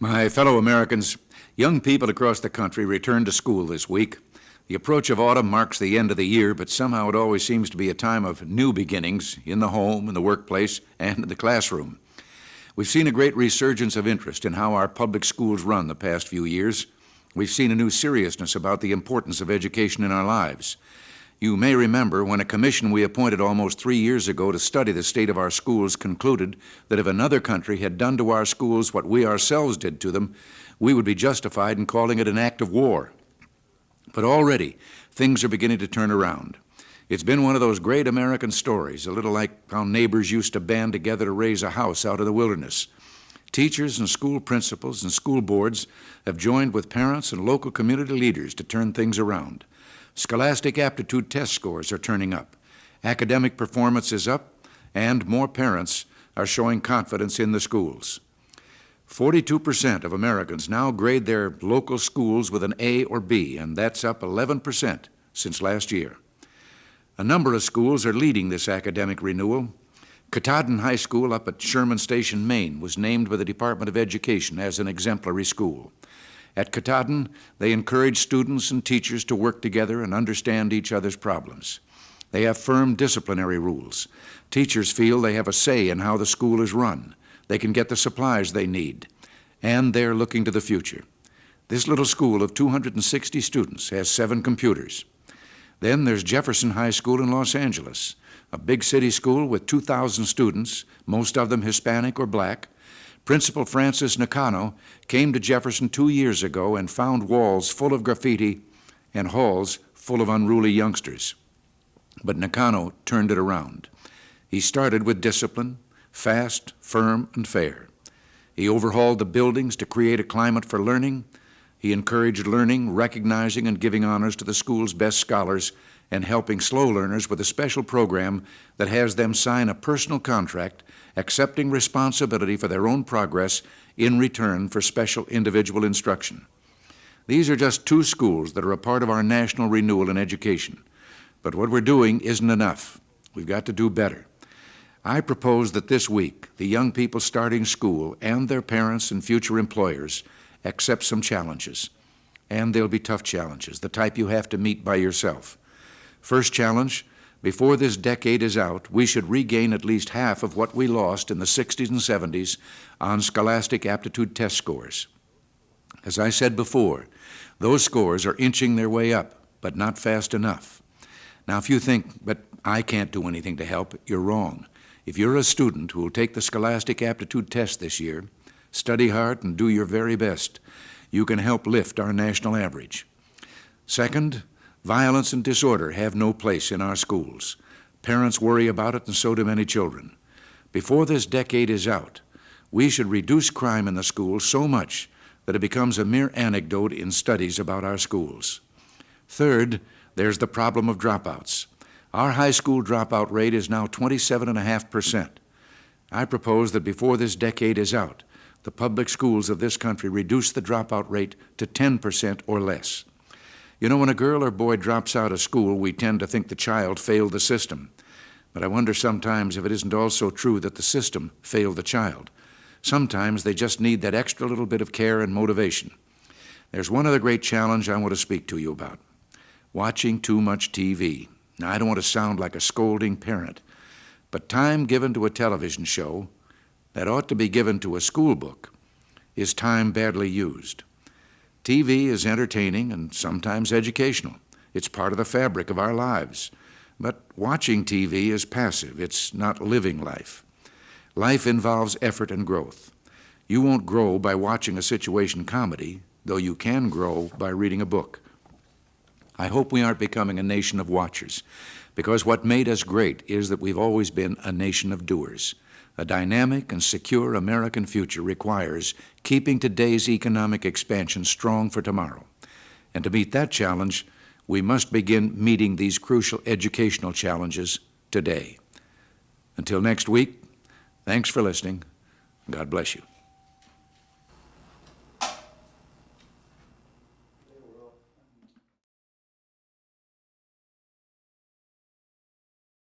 My fellow Americans, young people across the country return to school this week. The approach of autumn marks the end of the year, but somehow it always seems to be a time of new beginnings in the home, in the workplace, and in the classroom. We've seen a great resurgence of interest in how our public schools run the past few years. We've seen a new seriousness about the importance of education in our lives. You may remember when a commission we appointed almost 3 years ago to study the state of our schools concluded that if another country had done to our schools what we ourselves did to them, we would be justified in calling it an act of war. But already, things are beginning to turn around. It's been one of those great American stories, a little like how neighbors used to band together to raise a house out of the wilderness. Teachers and school principals and school boards have joined with parents and local community leaders to turn things around. Scholastic aptitude test scores are turning up. Academic performance is up, and more parents are showing confidence in the schools. 42% of Americans now grade their local schools with an A or B, and that's up 11% since last year. A number of schools are leading this academic renewal. Katahdin High School up at Sherman Station, Maine, was named by the Department of Education as an exemplary school. At Katahdin, they encourage students and teachers to work together and understand each other's problems. They have firm disciplinary rules. Teachers feel they have a say in how the school is run. They can get the supplies they need, and they're looking to the future. This little school of 260 students has 7 computers. Then there's Jefferson High School in Los Angeles, a big city school with 2,000 students, most of them Hispanic or black. Principal Francis Nakano came to Jefferson 2 years ago and found walls full of graffiti and halls full of unruly youngsters. But Nakano turned it around. He started with discipline, fast, firm, and fair. He overhauled the buildings to create a climate for learning. He encouraged learning, recognizing and giving honors to the school's best scholars, and helping slow learners with a special program that has them sign a personal contract accepting responsibility for their own progress in return for special individual instruction. These are just 2 schools that are a part of our national renewal in education. But what we're doing isn't enough. We've got to do better. I propose that this week, the young people starting school and their parents and future employers accept some challenges. And they'll be tough challenges, the type you have to meet by yourself. First challenge, before this decade is out, we should regain at least half of what we lost in the 60s and 70s on scholastic aptitude test scores. As I said before, those scores are inching their way up, but not fast enough. Now, if you think, but I can't do anything to help, you're wrong. If you're a student who will take the scholastic aptitude test this year, study hard and do your very best, you can help lift our national average. Second, violence and disorder have no place in our schools. Parents worry about it, and so do many children. Before this decade is out, we should reduce crime in the schools so much that it becomes a mere anecdote in studies about our schools. Third, there's the problem of dropouts. Our high school dropout rate is now 27.5%. I propose that before this decade is out, the public schools of this country reduce the dropout rate to 10% or less. You know, when a girl or boy drops out of school, we tend to think the child failed the system. But I wonder sometimes if it isn't also true that the system failed the child. Sometimes they just need that extra little bit of care and motivation. There's one other great challenge I want to speak to you about: watching too much TV. Now, I don't want to sound like a scolding parent, but time given to a television show that ought to be given to a school book is time badly used. TV is entertaining and sometimes educational. It's part of the fabric of our lives. But watching TV is passive. It's not living life. Life involves effort and growth. You won't grow by watching a situation comedy, though you can grow by reading a book. I hope we aren't becoming a nation of watchers, because what made us great is that we've always been a nation of doers. A dynamic and secure American future requires keeping today's economic expansion strong for tomorrow. And to meet that challenge, we must begin meeting these crucial educational challenges today. Until next week, thanks for listening. God bless you.